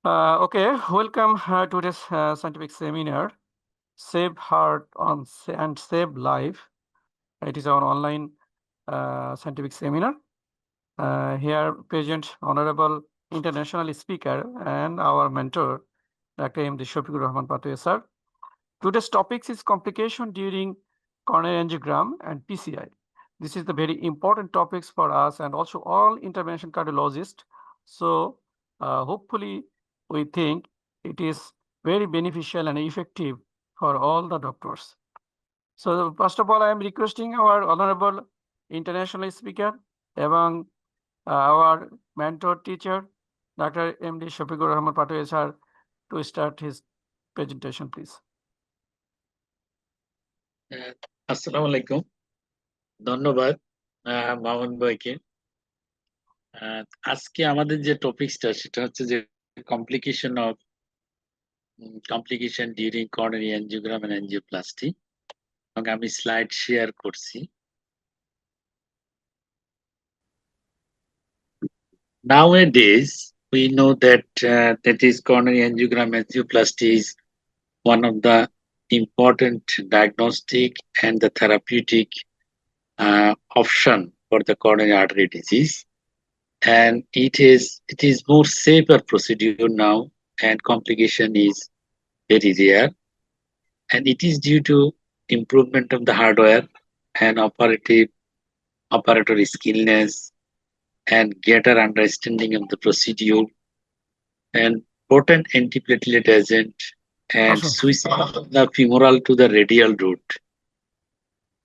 Okay, welcome to this scientific seminar, Save Heart and Save Life. It is our online scientific seminar. Here present Honorable International Speaker and our mentor, Dr. M. D. Shafiqur Rahman Patoye sir. Today's topic is complication during coronary angiogram and PCI. This is the very important topics for us and also all intervention cardiologists. So hopefully we think it is very beneficial and effective for all the doctors. So first of all, I am requesting our honorable international speaker among our mentor teacher, Dr. M.D. Shafiqur Rahman Patoye sir, to start his presentation, please. আসসালামু আলাইকুম ধন্যবাদ মামুন ভাইকে আজকে আমাদের যে টপিকসটা সেটা হচ্ছে যে complication during coronary angiogram and angioplasty এবং আমি স্লাইড শেয়ার করছি Nowadays we know that that is coronary angiogram angioplasty is one of the important diagnostic and the therapeutic option for the coronary artery disease. And it is more safer procedure now, and complication is very rare, and it is due to improvement of the hardware and operator skillness and greater understanding of the procedure and potent antiplatelet agent and switch the femoral to the radial route.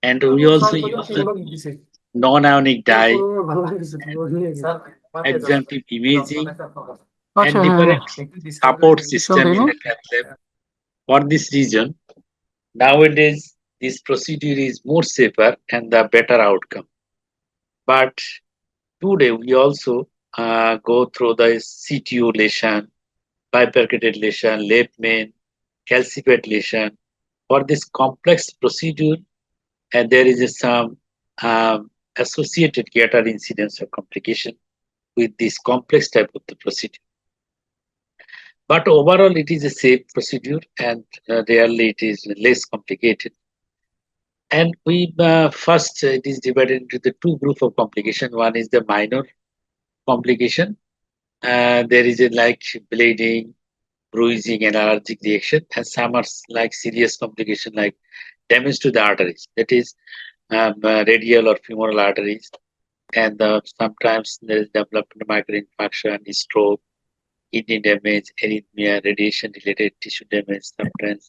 And we also use the non-ionic dye, adjunctive imaging, and different support system in the cath lab. For this reason, nowadays this procedure is more safer and the better outcome. But today we also go through the CTO lesion, bifurcated lesion, left main, calcified lesion. For this complex procedure, and there is some associated greater incidence of complication with this complex type of the procedure. But overall, it is a safe procedure, and rarely it is less complicated. And we first it is divided into the two group of complication. One is the minor complication. There is a like bleeding, bruising, and allergic reaction, and some are like serious complication like damage to the arteries. That is radial or femoral arteries, and sometimes there is development of microinfarction, stroke, kidney damage, arrhythmia, radiation-related tissue damage. Sometimes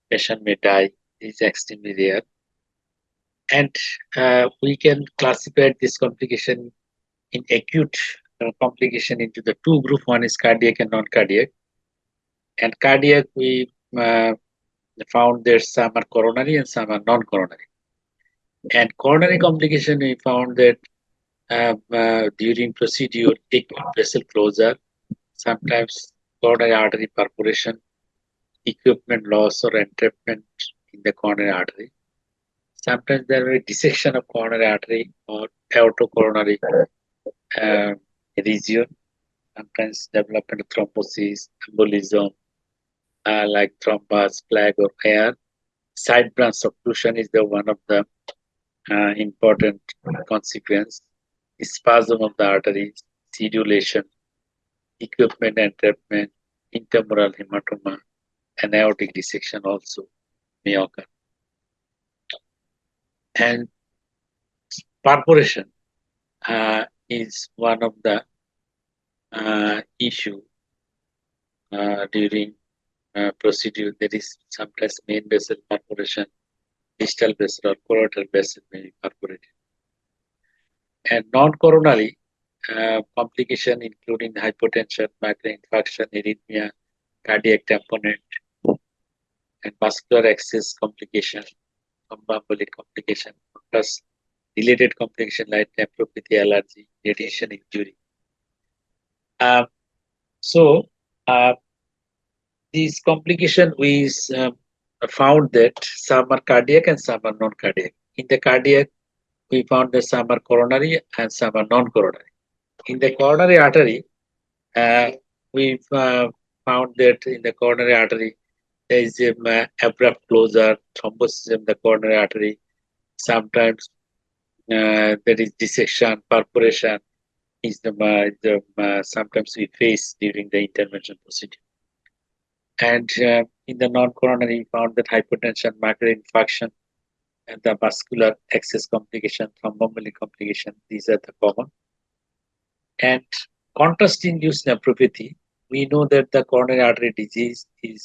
patient may die. This is extremely rare. And we can classify this complication in acute complication into the two groups. One is cardiac and non-cardiac. And cardiac, we found there some are coronary and some are non-coronary. And coronary complication, we found that during procedure, acute vessel closure, sometimes coronary artery perforation, equipment loss or entrapment in the coronary artery. Sometimes there will be dissection of coronary artery or aortocoronary region. Sometimes development of thrombosis, embolism, like thrombus, plaque, or air. Side branch occlusion is the one of the important consequence. Spasm of the arteries, sedulation, equipment entrapment, intramural hematoma, and aortic dissection also may occur. And perforation is one of the issue during procedure. There is sometimes main vessel perforation, distal vessel or choroidal vessel may be perforated. And non-coronary complication including hypotension, microinfarction, arrhythmia, cardiac tamponade, and vascular access complication, thromboembolic complication, plus related complication like nephropathy, allergy, radiation injury. So these complication we found that some are cardiac and some are non-cardiac. In the cardiac, we found that some are coronary and some are non-coronary. In the coronary artery, we found that in the coronary artery there is a abrupt closure, thrombosis in the coronary artery. Sometimes there is dissection, perforation is sometimes we face during the intervention procedure. And in the non-coronary, we found that hypertension, myocardial infarction, and the vascular access complication, thromboembolic complication, these are the common. And contrast-induced nephropathy, we know that the coronary artery disease is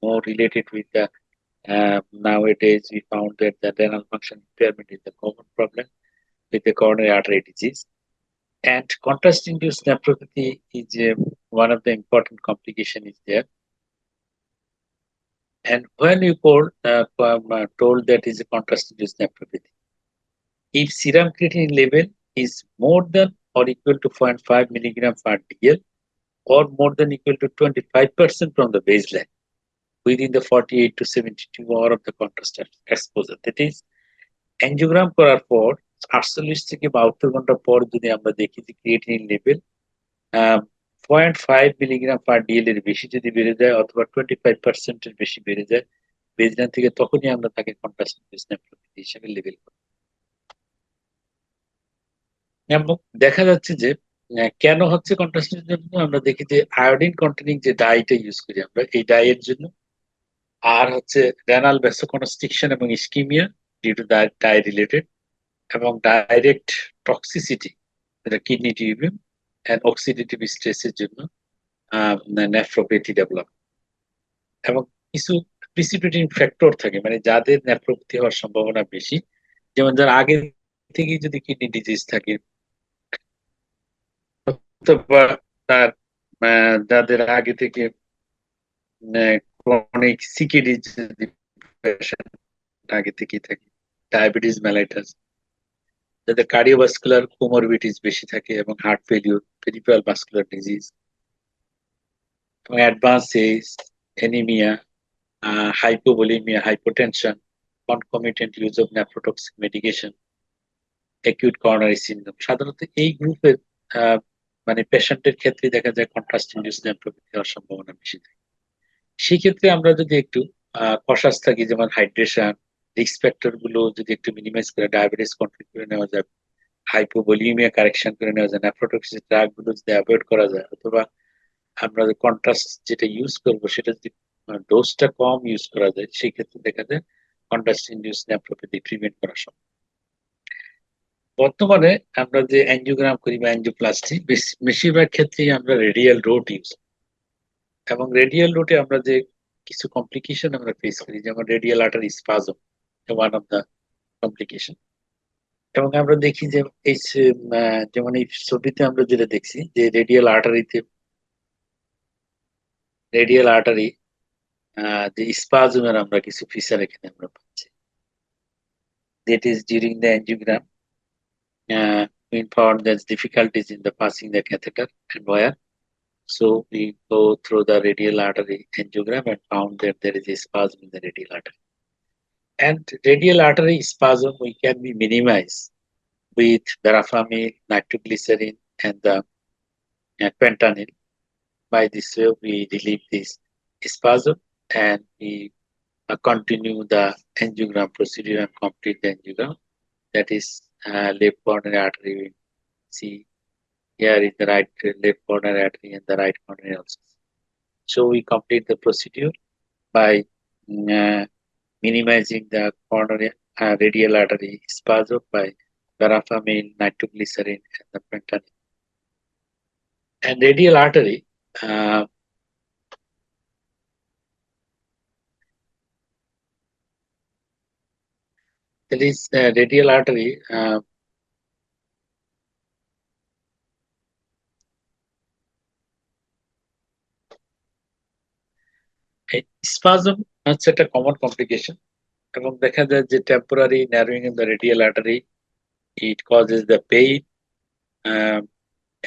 more related with the nowadays we found that the renal function impairment is the common problem with the coronary artery disease. And contrast-induced nephropathy is one of the important complication is there. And when you told that is a contrast-induced nephropathy, if serum creatinine level is more than or equal to 0.5 milligram per dl or more than equal to 25% from the baseline within the 48 to 72 hour of the contrast exposure, that is angiogram করার পর 48 থেকে 72 ঘন্টা পর যদি আমরা দেখি যে creatinine level 0.5 milligram per DL এর বেশি যদি বেড়ে যায় অথবা 25% এর বেশি বেড়ে যায় বেজলাইন থেকে, তখনই আমরা তাকে কন্ট্রাস্ট নেফ্রোপ্যাথি হিসেবে লেবেল করি। এবং দেখা যাচ্ছে যে কেন হচ্ছে কন্ট্রাস্টের জন্য, আমরা দেখি যে আয়োডিন কন্টেনিং যে ডাইটা ইউজ করি আমরা এই ডাইয়ের জন্য, আর হচ্ছে রেনাল ভ্যাসোকনস্ট্রিকশন এবং ischaemia due to dye related, এবং ডাইরেক্ট টক্সিসিটি যেটা কিডনি টিউবিউম এন্ড অক্সিডেটিভ স্ট্রেসের জন্য নেফ্রোপ্যাথি ডেভেলপ। এবং কিছু প্রিসিপিটেটিং ফ্যাক্টর থাকে, মানে যাদের নেফ্রোপ্যাথি হওয়ার সম্ভাবনা বেশি, যেমন যার আগে থেকে যদি কিডনি ডিজিজ থাকে অথবা তার যাদের আগে থেকে ক্রনিক সিকিডি যদি আগে থেকেই থাকে, ডায়াবেটিস মেলাইটাস, যাদের কার্ডিওভাস্কুলার কোমরবিডিটিস বেশি থাকে এবং heart failure, peripheral vascular disease এবং advance age, anaemia, hypovolemia, hypotension, concomitant use of nephrotoxic medication, acute coronary syndrome, সাধারণত এই গ্রুপের মানে পেশেন্টের ক্ষেত্রে দেখা যায় কন্ট্রাস্ট ইনডিউসড নেফ্রোপ্যাথি হওয়ার সম্ভাবনা বেশি থাকে। সেই ক্ষেত্রে আমরা যদি একটু কশাস থাকি, যেমন হাইড্রেশন, রিস্ক ফ্যাক্টর গুলো যদি একটু মিনিমাইজ করে ডায়াবেটিস কন্ট্রোল করে নেওয়া যায়, হাইপোভোলিমিয়া কারেকশন করে নেওয়া যায়, নেফ্রোটক্সিক ড্রাগ গুলো যদি অ্যাভয়েড করা যায়, অথবা আমরা কন্ট্রাস্ট যেটা ইউজ করবো সেটা যদি ডোজটা কম ইউজ করা যায়, সেই ক্ষেত্রে দেখা যায় কন্ট্রাস্ট ইনডিউসড নেফ্রোপ্যাথি প্রিভেন্ট করা সম্ভব। বর্তমানে আমরা যে অ্যাঞ্জিওগ্রাম করি বা অ্যাঞ্জিওপ্লাস্টি, বেশিরভাগ ক্ষেত্রেই আমরা রেডিয়াল রোড ইউজ, এবং রেডিয়াল রোডে আমরা যে কিছু কমপ্লিকেশন আমরা ফেস করি, যেমন radial artery spasm one of the complication. এবং আমরা দেখি যে এই যেমন এই ছবিতে আমরা যেটা দেখছি যে রেডিয়াল আর্টারি যে স্পাজমের আমরা কিছু ফিচার এখানে আমরা পাচ্ছি। That is during the angiogram, we found there's difficulties in the passing the catheter and wire. So we go through the radial artery angiogram and found that there is a spasm in the radial artery. And radial artery spasm we can be minimized with verapamil, nitroglycerin, and the fentanyl. By this way, we relieve this spasm and we continue the angiogram procedure and complete the angiogram. That is left coronary artery. We see here is the right left coronary artery and the right coronary also. So we complete the procedure by minimizing the coronary radial artery spasm by verapamil, nitroglycerin, and the fentanyl. And radial artery, that is radial artery. Spasm হচ্ছে একটা common complication, এবং দেখা যায় যে temporary narrowing in the radial artery, it causes the pain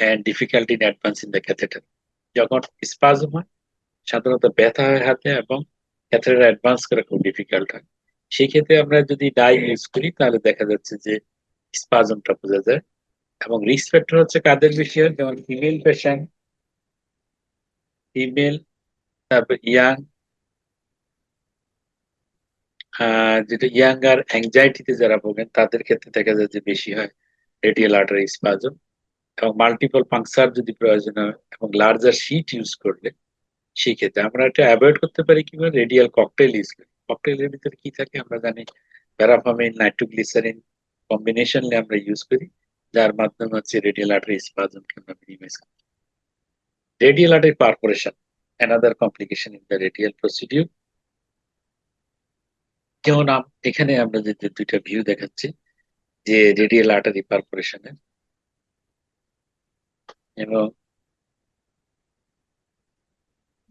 and difficulty in advancing the catheter. যখন spasm হয় সাধারণত ব্যথা হয় হাতে এবং ক্যাথেটার অ্যাডভান্স করা খুব ডিফিকাল্ট হয়। সেই ক্ষেত্রে আমরা যদি ডাই ইউজ করি তাহলে দেখা যাচ্ছে যে স্পাজমটা বোঝা যায়। এবং রিস্ক ফ্যাক্টর হচ্ছে কাদের বিষয়, যেমন ফিমেল তারপর যেটা ইয়াঙ্গার অ্যাংজাইটিতে যারা ভোগেন তাদের ক্ষেত্রে দেখা যায় যে বেশি হয় রেডিয়াল আর্টারি স্পাজম। এবং মাল্টিপল পাংচার যদি প্রয়োজন হয় এবং লার্জার শীট ইউজ করলে সেই ক্ষেত্রে আমরা এটা অ্যাভয়েড করতে পারি কিভাবে, রেডিয়াল ককটেল ইউজ করি। ককটেলের ভিতরে কি থাকে আমরা জানি, প্যারাফামিন নাইট্রোগ্লিসারিন কম্বিনেশন আমরা ইউজ করি, যার মাধ্যমে হচ্ছে রেডিয়াল আর্টারি স্পাজমকে আমরা মিনিমাইজ করি। Radial artery perforation, another complication in the radial procedure. যেমন এখানে আমরা যে দুইটা ভিউ দেখাচ্ছি যে রেডিয়াল আর্টারি পারফোরেশনের, এবং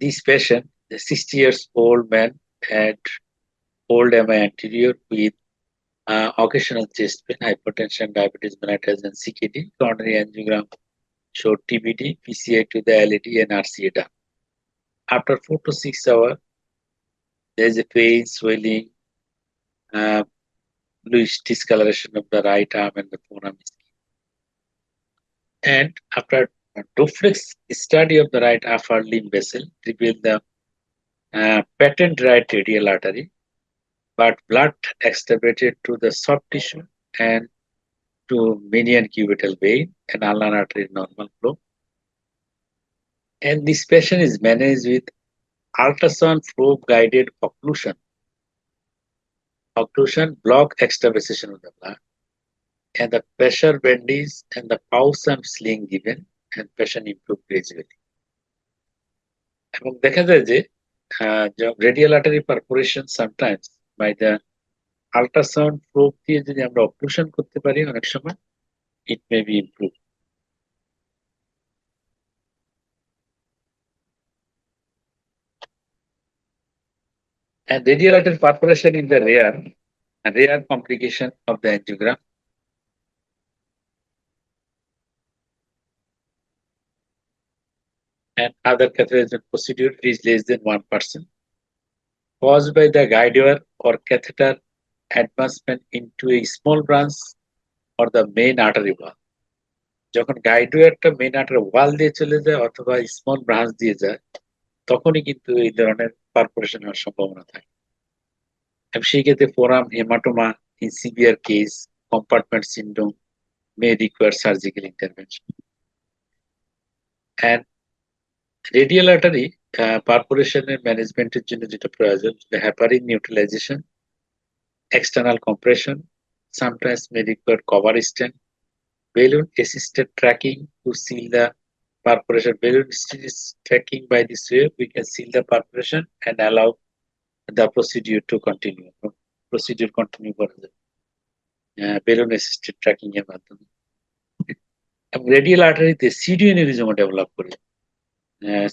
this patient, the 60 years old man, had old MI anterior with occasional chest pain, hypertension, diabetes mellitus, and CKD. Coronary angiogram showed TBD, PCI to the LAD, and RCA done. After 4 to 6 hours, there is a pain, swelling, bluish discoloration of the right arm and the forearm. And after a reflex study of the right upper limb vessel revealed the patent right radial artery, but blood extravasated to the soft tissue and to median cubital vein and ulnar artery normal flow. And this patient is managed with ultrasound probe guided occlusion. Occlusion block extravasation of the blood, and the pressure bandage and the pulse and sling given, and patient improved gradually. এবং দেখা যায় যে radial artery perforation sometimes by the ultrasound probe দিয়ে যদি আমরা operation করতে পারি অনেক সময় it may be improve. And radial artery perforation in the rare complication of the angiogram. And other catheterization procedure is less than 1%, caused by the guide wire or catheter advancement into a small branch or the main artery wall. যখন guide ওয়্যারটা main artery ওয়াল দিয়ে চলে যায় অথবা small branch দিয়ে যায়, তখনই কিন্তু এই ধরনের পারফোরেশন হওয়ার সম্ভাবনা থাকে। এবং সেই ক্ষেত্রে forearm haematoma in severe case, compartment syndrome may require surgical intervention. And radial artery পারফোরেশনের ম্যানেজমেন্টের জন্য যেটা প্রয়োজন, heparin neutralisation, external compression, sometimes may require cover stent, balloon assisted tracking to seal the perforation. Balloon is tracking by this way, we can seal the perforation and allow the procedure to continue. Procedure continue করা যায় balloon assisted tracking এর মাধ্যমে। Radial আর্টারিতে সিডিও aneurysm develop করে।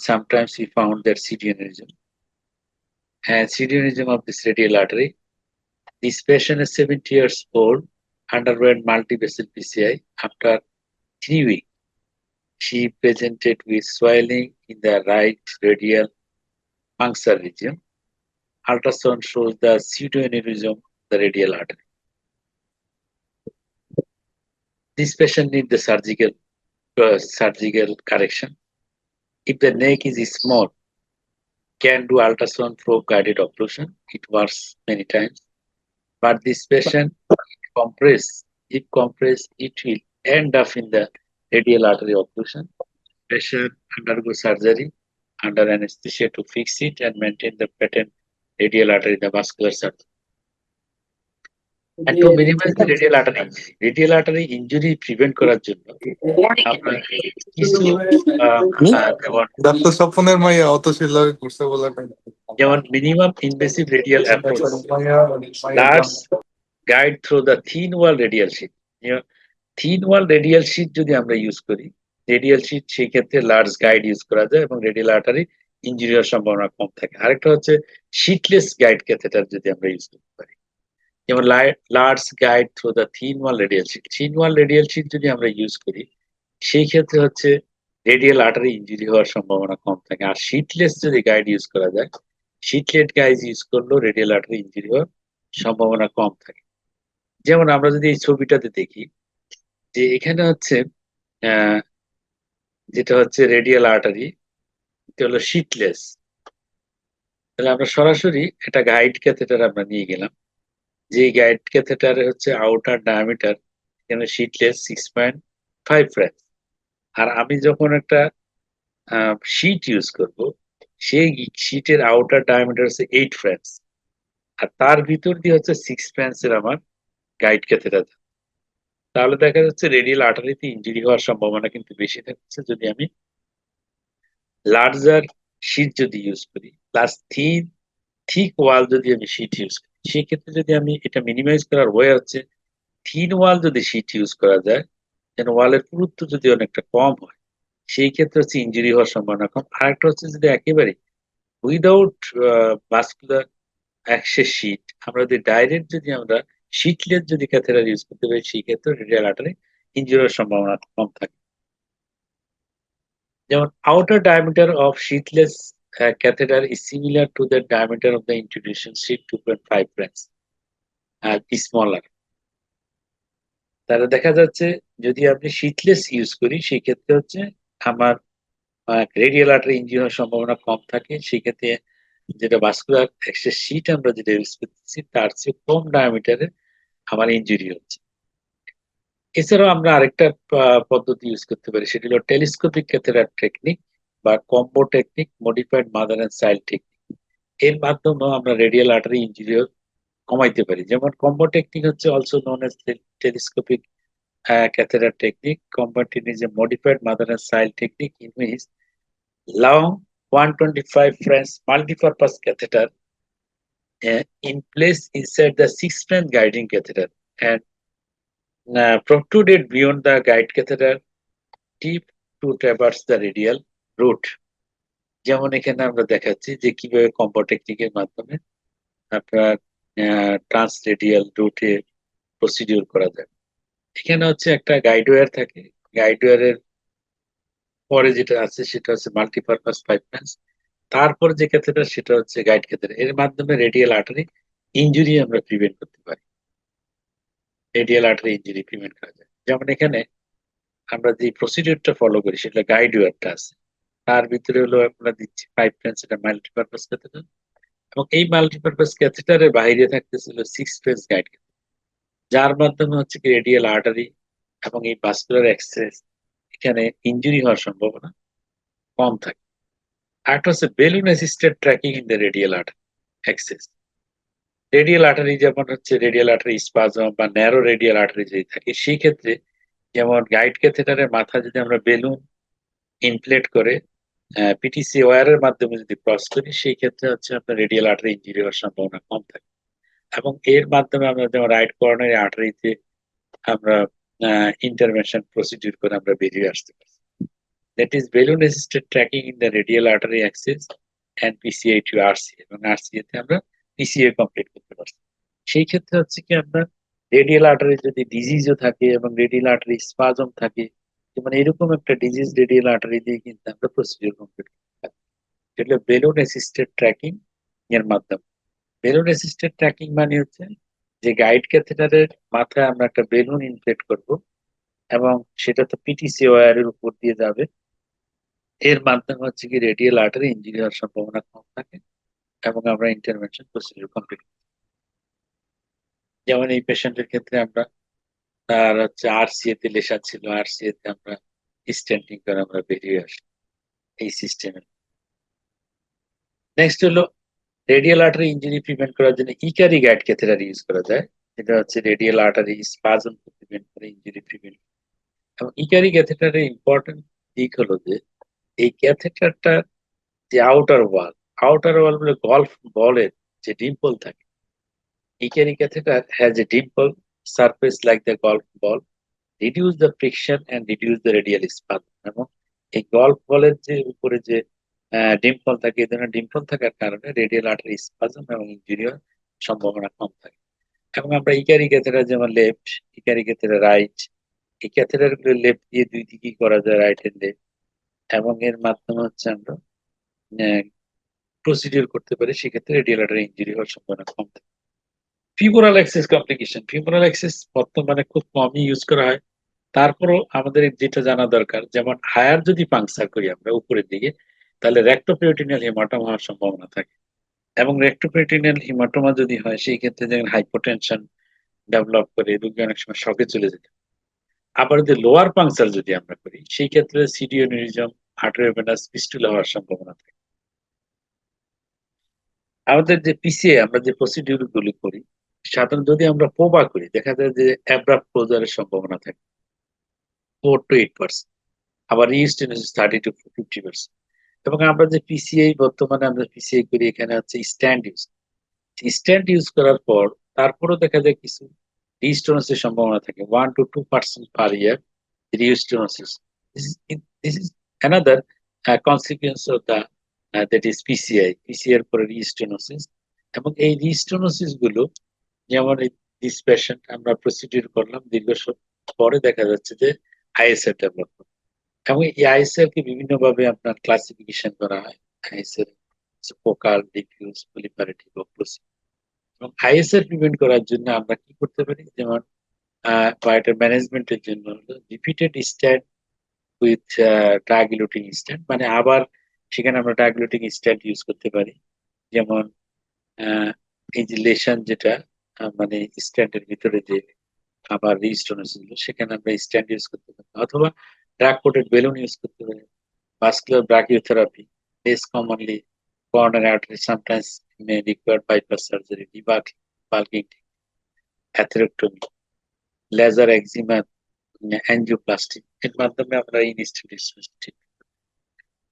Sometimes we found that CD aneurysm. And CD aneurysm of this radial artery. This patient is 70 years old, underwent multivessel PCI. After 3 weeks, she presented with swelling in the right radial puncture region. Ultrasound shows the pseudoaneurysm of the radial artery. This patient needs the surgical correction. If the neck is small, can do ultrasound probe guided occlusion. It works many times. But this patient, if compressed, it will end up in the radial artery occlusion. Patient undergo surgery under anesthesia to fix it and maintain the patent radial artery, the vascular surgery. And to minimize the radial artery injury prevent করার জন্য আমরা কিছু যেমন minimum invasive radial approach, large guide through the thin wall radial sheath. Thin wall radial sheath যদি আমরা use করি, radial sheet সেই ক্ষেত্রে লার্জ গাইড ইউজ করা যায় এবং রেডিয়াল আর্টারি ইনজুরি হওয়ার সম্ভাবনা কম থাকে। আরেকটা হচ্ছে শিটলেস গাইড ক্যাথেটার যদি আমরা ইউজ করতে পারি, যেমন large guide through the thin wall radial sheath. Thin wall radial sheath যদি আমরা ইউজ করি সেই ক্ষেত্রে হচ্ছে রেডিয়াল আর্টারি ইনজুরি হওয়ার সম্ভাবনা কম থাকে। আর শিটলেস যদি গাইড ইউজ করা যায়, শিটলেট গাইড ইউজ করলেও রেডিয়াল আর্টারি ইনজুরি হওয়ার সম্ভাবনা কম থাকে। যেমন আমরা যদি এই ছবিটাতে দেখি যে এখানে হচ্ছে যেটা হচ্ছে রেডিয়াল আর্টারি, এটা হলো শিটলেস। তাহলে আমরা সরাসরি একটা গাইড ক্যাথেটার আমরা নিয়ে গেলাম, যে গাইড ক্যাথেটার হচ্ছে আউটার ডায়ামিটার এখানে শিটলেস 6.5 ফ্রেন্স। আর আমি যখন একটা শিট ইউজ করব, সেই শিটের আউটার ডায়ামিটার হচ্ছে 8 ফ্রেন্স, আর তার ভিতর দিয়ে হচ্ছে 6 ফ্রেন্সের আমার গাইড ক্যাথেটার। তাহলে দেখা যাচ্ছে রেডিয়াল আর্টারিতে ইনজুরি হওয়ার সম্ভাবনা কিন্তু বেশি থাকছে যদি আমি লার্জার শিট যদি ইউজ করি, প্লাস থিক ওয়াল যদি আমি শিট ইউজ করি। সেক্ষেত্রে যদি আমি এটা মিনিমাইজ করার ওয়ে হচ্ছে থিন ওয়াল যদি শিট ইউজ করা যায়, যেন ওয়ালের পুরুত্ব যদি অনেকটা কম হয়, সেই ক্ষেত্রে হচ্ছে ইনজুরি হওয়ার সম্ভাবনা কম। আরেকটা হচ্ছে যদি একেবারে উইদাউট ভাস্কুলার অ্যাক্সেস শিট, আমরা যদি ডাইরেক্ট যদি আমরা শিটলেস যদি ক্যাথেটার ইউজ করতে পারি, সেই ক্ষেত্রে রেডিয়াল আর্টারি ইনজুরি হওয়ার সম্ভাবনা কম থাকে। যেমন outer diameter of sheathless catheter is similar to the diameter of the introduction sheet 2.5 French R smaller। তাহলে দেখা যাচ্ছে যদি আপনি শীটলেস ইউজ করি, সেই ক্ষেত্রে হচ্ছে আমার রেডিয়াল আর্টারি ইনজুরি হওয়ার সম্ভাবনা কম থাকে। সেক্ষেত্রে যেটা ভাস্কুলার অ্যাক্সেস শীট আমরা যেটা ইউজ করতেছি, তার চেয়ে কম ডায়ামিটারে আমার ইনজুরি হচ্ছে। এছাড়াও আমরা আরেকটা পদ্ধতি ইউজ করতে পারি, সেটি হলো টেলিস্কোপিক ক্যাথেটার টেকনিক বা combo technique, modified mother and child technique. এর মাধ্যমেও আমরা রেডিয়াল আর্টারি ইনজুরি কমাইতে পারি। যেমন কম্বো টেকনিক হচ্ছে also known as telescopic catheter technique. Combatin is a modified mother and child technique in which long 125 French multipurpose catheter in place inside the 6 French guiding catheter and protruded beyond the guide catheter tip to traverse the radial route. যেমন এখানে আমরা দেখাচ্ছি যে কিভাবে combo টেকনিকের মাধ্যমে আপনার trans radial রুটে procedure করা যায়। এখানে হচ্ছে একটা গাইডওয়্যার থাকে, গাইডওয়্যারের পরে যেটা আছে সেটা হচ্ছে মাল্টিপারপাস পাইপলাইন, তারপর যে ক্যাথেটার সেটা হচ্ছে গাইড ক্যাথেটার। এর মাধ্যমে রেডিয়াল আর্টারি ইনজুরি আমরা প্রিভেন্ট করতে পারি, রেডিয়াল আর্টারি ইনজুরি প্রিভেন্ট করা যায়। যেমন এখানে আমরা যে প্রসিডিউরটা ফলো করি সেটা গাইডওয়্যারটা আছে, তার ভিতরে হলো আমরা দিচ্ছি পাইপলাইন, সেটা মাল্টিপারপাস ক্যাথেটার, এবং এই মাল্টিপারপাস ক্যাথেটারের বাইরে থাকতেছিল 6 ফেজ গাইড, যার মাধ্যমে হচ্ছে কি রেডিয়াল আর্টারি এবং এই ভাস্কুলার অ্যাক্সেস এখানে ইনজুরি হওয়ার সম্ভাবনা কম থাকে। আরেকটা হচ্ছে balloon assisted tracking in the radial artery access. Radial artery যেমন হচ্ছে রেডিয়াল আর্টারি স্পাজম বা ন্যারো রেডিয়াল আর্টারি যদি থাকে, সেই ক্ষেত্রে যেমন গাইড ক্যাথেটারের মাথা যদি আমরা বেলুন ইনফ্লেট করে পিটিসি ওয়্যারের মাধ্যমে যদি ক্রস করি, সেই ক্ষেত্রে হচ্ছে আপনার রেডিয়াল আর্টারি ইনজুরি হওয়ার সম্ভাবনা কম থাকে। এবং এর মাধ্যমে আমরা যেমন রাইট কর্নারি আর্টারিতে আমরা ইন্টারভেনশন প্রসিডিউর করে আমরা বেরিয়ে আসতে পারি। That is balloon assisted tracking in the radial artery access and PCI to RC, এবং আরসিএ তে আমরা পিসিআই কমপ্লিট করতে পারছি। সেই ক্ষেত্রে হচ্ছে কি আমরা রেডিয়াল আর্টারি যদি ডিজিজও থাকে এবং রেডিয়াল আর্টারি স্পাজম থাকে, মানে এরকম একটা ডিজিজ রেডিয়াল আর্টারি দিয়ে কিন্তু আমরা প্রসিডিউর কমপ্লিট করতে পারি। যেটা বেলুন অ্যাসিস্টেড ট্র্যাকিং এর মাধ্যমে। বেলুন অ্যাসিস্টেড ট্র্যাকিং মানে হচ্ছে যে গাইড ক্যাথেটারের মাথায় আমরা একটা বেলুন ইনফ্লেট করব এবং সেটা তো পিটিসি ওয়্যারের উপর দিয়ে যাবে। এর মাধ্যমে হচ্ছে কি রেডিয়াল আর্টারি ইনজুরি হওয়ার সম্ভাবনা কম থাকে এবং আমরা ইন্টারভেনশন প্রসিডিউর কমপ্লিট। যেমন এই পেশেন্টের ক্ষেত্রে আমরা তার হচ্ছে আরসিএ তে লেশা ছিল, আরসিএ তে আমরা স্ট্যান্ডিং করে আমরা বেরিয়ে আসি এই সিস্টেমে। নেক্সট হলো রেডিয়াল আর্টারি ইনজুরি প্রিভেন্ট করার জন্য ইকারি গাইড ক্যাথেটার ইউজ করা যায়। এটা হচ্ছে রেডিয়াল আর্টারি স্পাজম প্রিভেন্ট করে ইনজুরি প্রিভেন্ট। এবং ইকারি ক্যাথেটারের ইম্পর্টেন্ট দিক হলো যে এই ক্যাথেটারটা যে আউটার ওয়াল বলে গলফ বলের যে ডিম্পল থাকে, Ikari catheter has a dimple surface like the golf ball, reduce the friction and reduce the radial spasm. এবং এই গলফ বলের যে উপরে যে ডিম্পল থাকে, এই ধরনের ডিম্পল থাকার কারণে রেডিয়াল আর্টারি স্পাজম এবং ইনজুরি হওয়ার সম্ভাবনা কম থাকে। এবং আমরা ইকারি ক্যাথেটার যেমন লেফট, ইকারি ক্যাথেটার রাইট, এই ক্যাথেটার গুলো লেফট দিয়ে দুই দিকেই করা যায়, রাইট এন্ড লেফট, এবং এর মাধ্যমে হচ্ছে আমরা প্রসিডিউর করতে পারি। সেক্ষেত্রে রেডিয়াল আর্টারি ইনজুরি হওয়ার সম্ভাবনা কম থাকে। Femoral access complication, femoral access বর্তমানে খুব কমই ইউজ করা হয়। তারপরও আমাদের যেটা জানা দরকার, যেমন হায়ার যদি পাংচার করি আমরা উপরের দিকে, তাহলে রেক্টোপিউটিনিয়াল হেমাটোমা হওয়ার সম্ভাবনা থাকে। এবং রেক্টোপেরিটোনিয়াল হিমাটোমা যদি হয় সেই ক্ষেত্রে যেমন হাইপোটেনশন ডেভেলপ করে রোগী অনেক সময় শকে চলে যেতে পারে। আবার যদি লোয়ার পাংচার যদি আমরা করি সেই ক্ষেত্রে সিডিওনিউরিজম আর্টেরিওভেনাস ফিস্টুলা হওয়ার সম্ভাবনা থাকে। আমাদের যে পিসিএ আমরা যে প্রসিডিউর গুলি করি সাধারণত যদি আমরা পোবা করি দেখা যায় যে অ্যাব্রাপ্ট ক্লোজারের সম্ভাবনা থাকে 4 to 8%, আবার রিস্টেনোসিস 30 to 50%। এবং আমরা যে পিসিআই বর্তমানে আমরা পিসিআই করি এখানে হচ্ছে স্ট্যান্ড ইউজ করার পর তারপরও দেখা যায় কিছু রিস্টোনোসিসের সম্ভাবনা থাকে 1 to 2% per year restenosis. This is another consequence of the that is PCI এর পরে রিস্টোনোসিস। এবং এই রিস্টোনোসিস গুলো যেমন দিস পেশেন্ট আমরা প্রসিডিউর করলাম দীর্ঘ পরে দেখা যাচ্ছে যে আইএসএর ডেভেলপ করে। এবং এই আইএসএর কে বিভিন্ন ভাবে আপনার ক্লাসিফিকেশন করা হয়। আইএসএর ফোকাল, ডিফিউজ, পলিপারেটিভ, অক্লুসিভ। এবং আইএসএর প্রিভেন্ট করার জন্য আমরা কি করতে পারি, যেমন বায়োটার ম্যানেজমেন্টের জন্য হলো রিপিটেড স্ট্যান্ড উইথ ড্রাগ-ইলুটিং স্ট্যান্ড, মানে আবার সেখানে আমরা ড্রাগ-ইলুটিং স্ট্যান্ড ইউজ করতে পারি। যেমন এই যে লেশন যেটা মানে স্ট্যান্ডের ভিতরে যে আবার রিস্টোনেশন ছিল সেখানে আমরা স্ট্যান্ড ইউজ করতে পারি, অথবা ড্রাগ কোটেড বেলুন ইউজ করতে পারি। Vascular brachytherapy, less commonly coronary artery sometimes may require bypass surgery, debulking, atherectomy, laser eczema, angioplasty এর মাধ্যমে আমরা ইনস্ট্যান্ট ঠিক।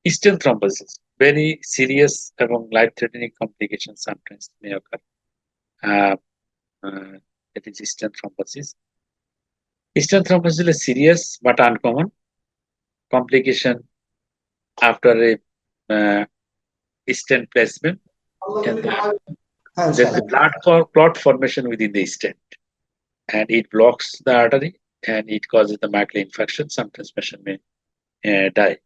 Stent thrombosis, very serious এবং life threatening complications sometimes may occur. That is stent thrombosis. Stent thrombosis is serious but uncommon complication after a stent placement, and there's a blood clot formation within the stent, and it blocks the artery and it causes the macula infection. Sometimes patient may die,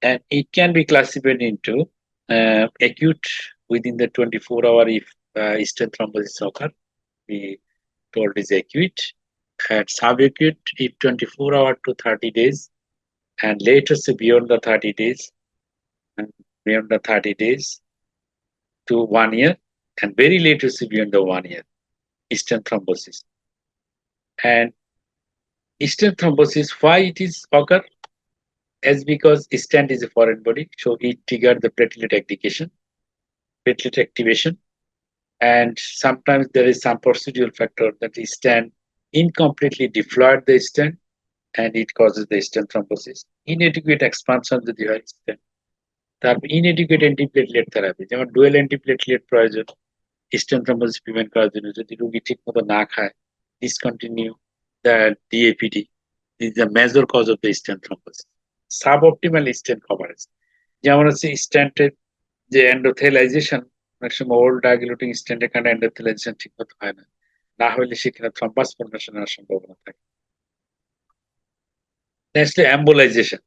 and it can be classified into acute within the 24-hour if stent thrombosis occur. We told is acute, and subacute if 24-hour to 30 days, and later say beyond the 30 days, and beyond the 30 days to 1 year, and very later say beyond the 1 year, stent thrombosis. And stent thrombosis, why it is occur? As because stent is a foreign body, so it triggered the platelet activation, and sometimes there is some procedural factor that the stent incompletely deployed the stent, and it causes the stent thrombosis. Inadequate expansion যদি হয় stent, তারপর inadequate antiplatelet therapy, যেমন dual antiplatelet প্রয়োজন stent thrombosis prevent করার জন্য। যদি রোগী ঠিক মতো না খায়, discontinue the DAPT, is the major cause of the stent thrombosis. Suboptimal stent coverage, যেমন হচ্ছে স্ট্যান্টের যে এন্ডোথেলাইজেশন, অনেক সময় ওল্ড ডায়াগনোটিক স্ট্যান্টের কারণে এন্ডোথেলাইজেশন ঠিক মতো হয় না, না হলে সেখানে থ্রম্বাস ফর্মেশন হওয়ার সম্ভাবনা থাকে। নেক্সট অ্যাম্বোলাইজেশন,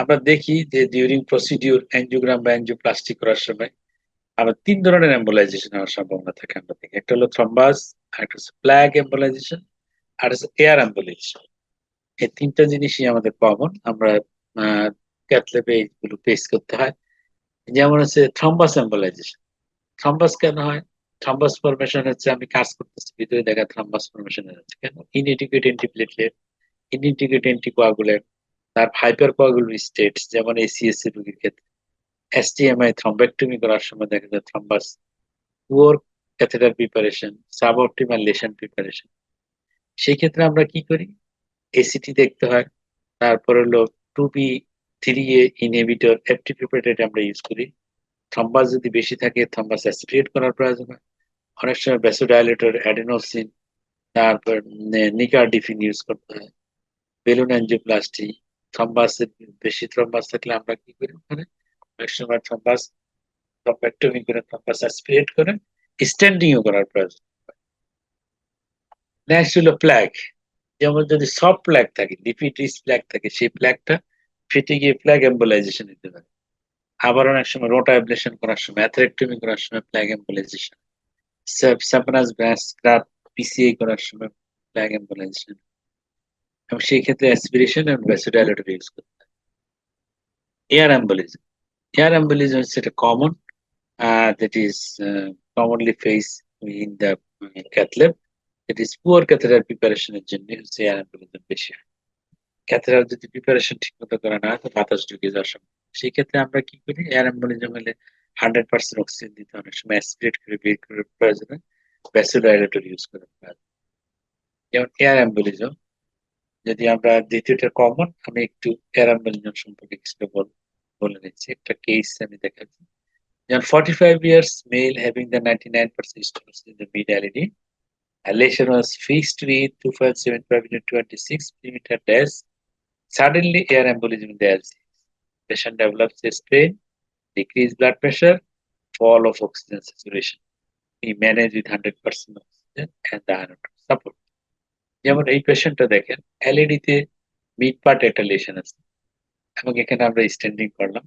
আমরা দেখি যে ডিউরিং প্রসিডিউর অ্যাঞ্জিওগ্রাম বা অ্যাঞ্জিওপ্লাস্টি করার সময় আমরা 3 ধরনের এম্বোলাইজেশন হওয়ার সম্ভাবনা থাকে। আমরা দেখি একটা হলো থ্রম্বাস, একটা হচ্ছে প্লাগ এম্বোলাইজেশন, আর হচ্ছে এয়ার এম্বোলাইজেশন। এই 3টা জিনিসই আমাদের কমন, আমরা ক্যাথল্যাবে এইগুলো ফেস করতে হয়। যেমন হচ্ছে থ্রম্বাস এম্বোলাইজেশন। থ্রম্বাস কেন হয়? থ্রম্বাস ফর্মেশন হচ্ছে আমি কাজ করতেছি ভিতরে দেখা থ্রম্বাস ফর্মেশন হচ্ছে কেন? ইনএডিকুয়েট অ্যান্টিপ্লেটলেট, ইনএডিকুয়েট অ্যান্টিকোয়াগুলেন্ট, তার হাইপার কোয়াগুলেন্ট স্টেটস, যেমন এসিএস এর রোগীর ক্ষেত্রে এসটিএমআই থ্রম্বেক্টমি করার সময় দেখা যায় thrombus, poor catheter preparation, suboptimal lesion preparation. সেই ক্ষেত্রে আমরা কি করি? এসিটি দেখতে হয়, তারপর হলো 2B3A ইনহিবিটর এফটিপিপেটেড আমরা ইউজ করি। থ্রম্বাস যদি বেশি থাকে থ্রম্বাস অ্যাসিপিয়েট করার প্রয়োজন হয়। অনেক সময় ভ্যাসোডাইলেটর, অ্যাডেনোসিন, তারপর নিকারডিফিন ইউজ করতে হয়। বেলুন অ্যাঞ্জিওপ্লাস্টি, থ্রম্বাসের বেশি থ্রম্বাস থাকলে আমরা কি করি? ওখানে অনেক সময় থ্রম্বাস থ্রম্বেক্টমি করে থ্রম্বাস অ্যাসপিরেট করে স্ট্যান্ডিংও করার প্রয়োজন। নেক্সট হলো প্ল্যাগ, যেমন যদি সফট প্ল্যাগ থাকে, ডিফিউজ প্ল্যাগ থাকে, সেই প্ল্যাগটা ফেটে গিয়ে প্ল্যাগ এম্বোলাইজেশন হতে পারে। আবার অনেক সময় রোটা অ্যাবলেশন করার সময়, অ্যাথেরেক্টমি করার সময় প্ল্যাগ এম্বোলাইজেশন, স্যাপনাস গ্রাফ পিসিআই করার সময় প্ল্যাগ এম্বোলাইজেশন, এবং সেই ক্ষেত্রে অ্যাসপিরেশন এবং ভ্যাসোডাইলেটর ইউজ করতে হয়। এয়ার এম্বোলিজম, এয়ার এম্বোলিজম হচ্ছে এটা common, that is commonly faced in the cath lab. That is poor catheter preparation এর জন্য হচ্ছে air embolism বেশি হয়। ক্যাথেটার যদি প্রিপারেশন ঠিক মতো করা না হয় তো বাতাস ঢুকে যাওয়ার সম্ভাবনা। সেই ক্ষেত্রে আমরা কি করি, এয়ার এম্বোলিজম হলে 100% অক্সিজেন দিতে অনেক সময় অ্যাসপিরেট করে বের করে প্রয়োজনে ভ্যাসোডাইলেটর ইউজ করে যেমন এয়ার এম্বোলিজম। যদি আমরা দ্বিতীয়টা কমন, আমি একটু এয়ার এম্বোলিজম সম্পর্কে কিছু বলে নিচ্ছি। একটা কেস আমি দেখাচ্ছি। যেমন 45 years male having the 99% stenosis in the mid LAD. A lesion was fixed with 2.75 into 26 millimeter dash. Suddenly air embolism in the LC. Patient develops a strain, decreased blood pressure, fall of oxygen saturation. We manage with 100% oxygen and the inotrope support. যেমন এই পেশেন্টটা দেখেন, LED তে mid part একটা lesson আছে এবং এখানে আমরা standing করলাম।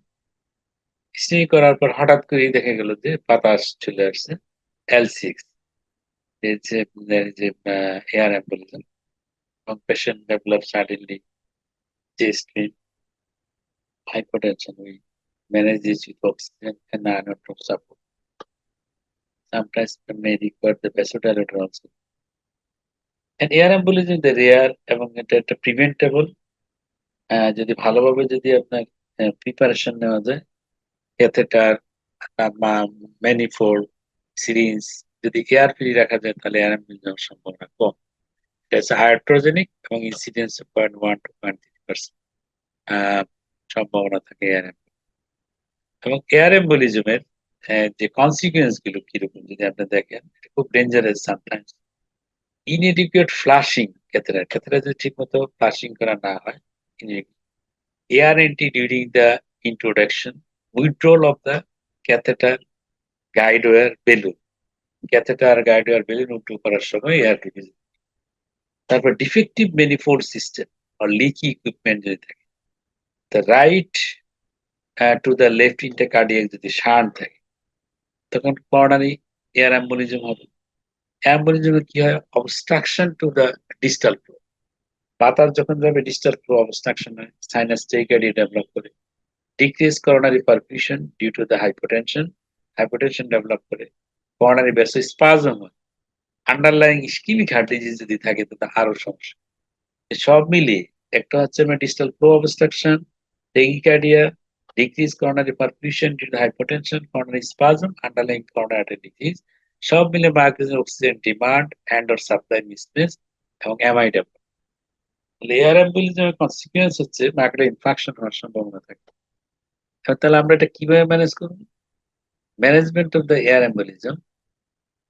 স্ট্যান্ডিং করার পর হঠাৎ করে দেখা গেল যে বাতাস চলে আসছে L6, যে এয়ার এম্বোলিজম, এবং patient develop suddenly chest pain, hypertension. We manage this with oxygen and inotrope support. Sometimes we may require the vasodilator also. And air embolism is the rare এবং এটা একটা প্রিভেন্টেবল। যদি ভালোভাবে যদি আপনার preparation নেওয়া যায়, ক্যাথেটার, ম্যানিফোল্ড, সিরিঞ্জ যদি এয়ার ফ্রি রাখা যায় তাহলে এয়ার এম্বোলিজম সম্ভাবনা কম। এটা হচ্ছে আয়ারট্রোজেনিক এবং ইনসিডেন্স 0.1 to 0.3% সম্ভাবনা থাকে এয়ার এবং এয়ার এম্বোলিজমের যে কনসিকুয়েন্স গুলো কিরকম যদি আপনি দেখেন, এটা খুব dangerous sometimes. Inadequate flushing, catheter যদি ঠিক মতো ফ্লাশিং করা না হয়, air entry during the introduction, withdrawal of the catheter guide wire balloon. Catheter guide wire balloon উল্টো করার সময় এয়ার ঢুকে যায়। তারপর ডিফেক্টিভ ম্যানিফোল্ড সিস্টেম আর লিকি ইকুইপমেন্ট যদি থাকে, the right to the left intercardiac যদি শান্ট থাকে, তখন করোনারি এয়ার এম্বোলিজম হবে। এম্বোলিজমে কি হয়, obstruction two the distal flow. বাতাস যখন যাবে ডিস্টাল ফ্লো অবস্ট্রাকশন হয়, সাইনাস টেইকার্ডিয়া ডেভেলপ করে। Decreased coronary perfusion due to the hypotension. Hypotension develop করে coronary vasospasm হয়। আন্ডারলাইং ইসকিমিক হার্ট ডিজিজ যদি থাকে তো আরো সমস্যা। সব মিলিয়ে একটা হচ্ছে distal flow obstruction, tachycardia, decrease coronary perfusion due to hypotension, coronary spasm, underlying coronary artery disease, সব মিলে মাইক্রোজেন oxygen demand and or supply mismatch এবং এমআইডাম। এয়ার এম্বোলিজমের কনসিকুয়েন্স হচ্ছে মাইক্রো ইনফাকশন হওয়ার সম্ভাবনা থাকে। তাহলে আমরা এটা কিভাবে ম্যানেজ করব? Management of the air embolism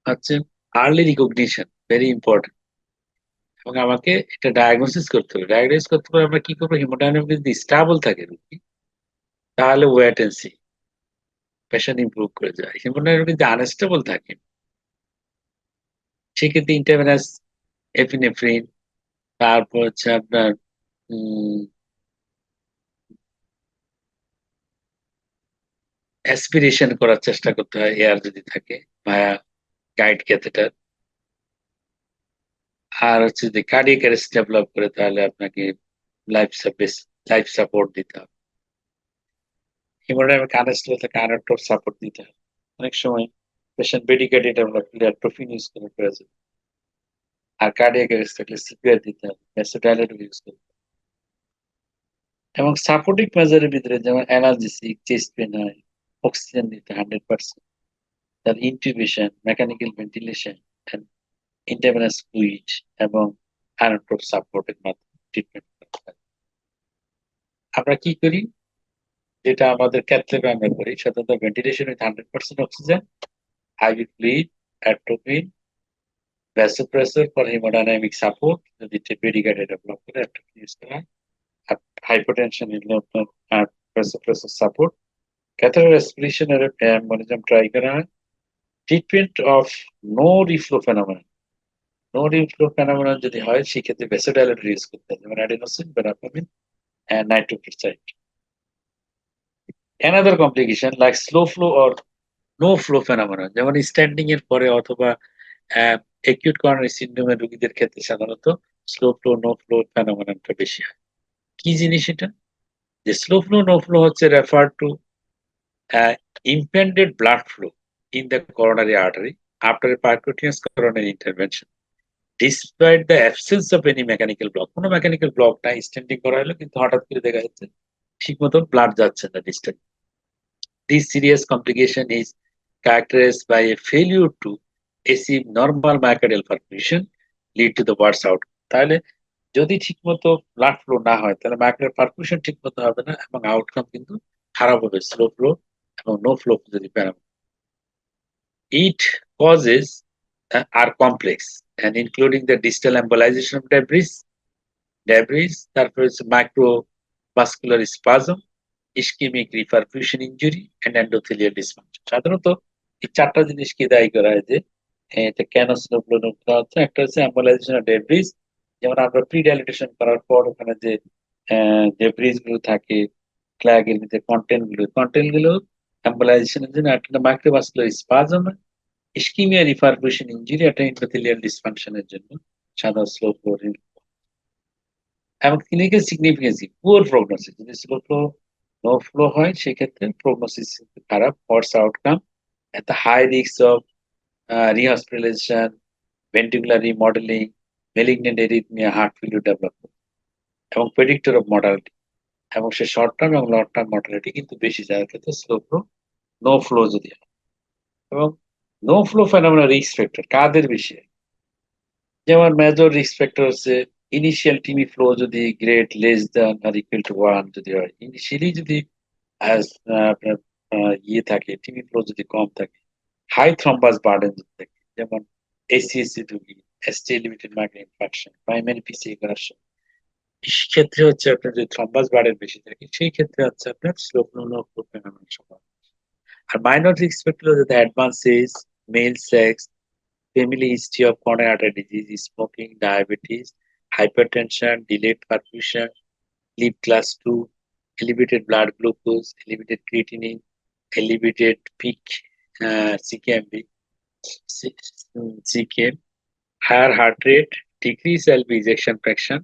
হচ্ছে আর্লি রিকগনিশন, ভেরি ইম্পর্টেন্ট। এবং আমাকে এটা ডায়াগনোসিস করতে হবে। ডায়াগনোসিস করতে হবে আমরা কি করবো, হিমোডাইনামিক যদি স্টেবল থাকে রোগী, তাহলে wait and see, patient improve করে যায়। হিমোডাইনামিক যদি আনস্টেবল থাকে, সেক্ষেত্রে ইন্টারভেনাস এপিনেফ্রিন, তারপর হচ্ছে আপনার অ্যাসপিরেশন করার চেষ্টা করতে হয় এয়ার যদি থাকে ভায়া গাইড ক্যাথেটার। আর হচ্ছে যদি কার্ডিয়াক অ্যারেস্ট ডেভেলপ করে তাহলে আপনাকে লাইফ সাপোর্ট দিতে হবে। হিমোডাইনামিক আনস্টেবল থাকে, আনোটোপ সাপোর্ট দিতে হবে। অনেক সময় পেশেন্ট বেডিকেটেড ডেভেলপ করলে অ্যাট্রোফিন ইউজ করে প্রয়োজন। আর কার্ডিয়াক অ্যারেস্ট থাকলে সিপিআর দিতে হবে, ভ্যাসোডাইলেটর ইউজ করতে হবে। এবং সাপোর্টিভ মেজারের ভিতরে যেমন অ্যানালজেসিক, চেস্ট পেন হয়, অক্সিজেন দিতে 100%, তার intubation, mechanical ventilation, intravenous fluid এবং আনোটোপ সাপোর্টের মাধ্যমে ট্রিটমেন্ট করতে হয়। আমরা কি করি, যেটা আমাদের ক্যাথল্যাবে আমরা করি, সাধারণত ventilation with 100% oxygen, IV fluid, atropine, vasopressor for hemodynamic support যদি পেডিকার্ডিয়া ডেভেলপ করে অ্যাট্রোপিন ইউজ করা হয়। আর হাইপোটেনশন হলে আপনার vasopressor সাপোর্ট, ক্যাথেটার অ্যাসপিরেশনের এম্বোলিজম ট্রাই করা হয়। Treatment of no reflow phenomenon, no reflow phenomenon যদি হয় সেক্ষেত্রে ভ্যাসোডাইলেটর ইউজ করতে হবে, যেমন adenosine, verapamil, nitrochloride. Another complication like slow flow or no flow phenomenon, যেমন স্ট্যান্ডিং এর পরে অথবা অ্যাকিউট করোনারি সিনড্রোমের রোগীদের ক্ষেত্রে সাধারণত স্লো ফ্লো নো ফ্লো ফেনোমেননটা বেশি হয়। কি জিনিস এটা? যে স্লো ফ্লো নো ফ্লো হচ্ছে refer to impeded blood flow in the coronary artery after a percutaneous coronary intervention despite the absence of any mechanical block. কোনো mechanical block নাই, stenting করা হলো কিন্তু হঠাৎ করে দেখা যাচ্ছে ঠিক মতো ব্লাড যাচ্ছে না distant. This serious complication is characterized by a failure to achieve normal myocardial perfusion lead to the worst outcome. তাহলে যদি ঠিকমতো ব্লাড ফ্লো না হয় তাহলে মায়োকার্ডিয়াল পারফিউশন ঠিকমতো হবে না এবং আউটকাম কিন্তু খারাপ হবে, স্লো ফ্লো এবং নো ফ্লো যদি প্যারাম। It causes are complex and including the distal embolization of debris, তারপরে হচ্ছে microvascular spasm, ischemic reperfusion injury and endothelial dysfunction. সাধারণত এই চারটা জিনিসকে দায়ী করা হয় যে এটা কেন স্লো ফ্লো হচ্ছে। একটা হচ্ছে এম্বোলাইজেশন অফ ডেব্রিজ, যেমন আমরা প্রিডাইলেটেশন করার পর ওখানে যে ডেব্রিজ গুলো থাকে ক্ল্যাগের মধ্যে কন্টেন্ট গুলো এম্বোলাইজেশনের জন্য একটা microvascular spasm, ischaemia reperfusion injury, একটা এন্ডোথেলিয়াল ডিসফাংশনের জন্য সাদা স্লো ফ্লো এবং ক্লিনিক্যাল সিগনিফিকেন্সি পুয়ার প্রগনোসিস। যদি স্লো ফ্লো নো ফ্লো হয় সেক্ষেত্রে প্রগনোসিস খারাপ, ওয়ার্স outcome at the high risks of rehospitalization, ventricular remodeling, malignant arrhythmia, heart failure development এবং প্রেডিক্টর অফ মর্টালিটি। এবং সে শর্ট টার্ম এবং লং টার্ম মর্টালিটি কিন্তু বেশি যার ক্ষেত্রে স্লো ফ্লো নো ফ্লো যদি হয়। এবং no flow phenomena risk factor কাদের বেশি, যেমন মেজর রিস্ক ফ্যাক্টর হচ্ছে ইনিশিয়াল টিমি ফ্লো যদি grade less than or equal to 1 যদি হয়, ইনিশিয়ালি যদি আপনার ইয়ে থাকে টিমি ফ্লো যদি কম থাকে, হাই থ্রম্বাস বার্ডেন যদি থাকে, যেমন এসিএসসি রোগী, ST limited migraine infection, primary PCA করার ক্ষেত্রে হচ্ছে আপনার যদি থ্রম্বাস বার্ডেন বেশি থাকে সেই ক্ষেত্রে হচ্ছে আপনার slow flow no flow phenomena সম্ভব। আর মাইনর রিস্ক ফ্যাক্টর যদি advance age, male sex, family history of coronary artery disease, smoking, diabetes, hypertension, delayed perfusion, sleep class 2, elevated blood glucose, elevated creatinine, elevated peak CKMB, CKM, higher heart rate, decreased LV ejection fraction,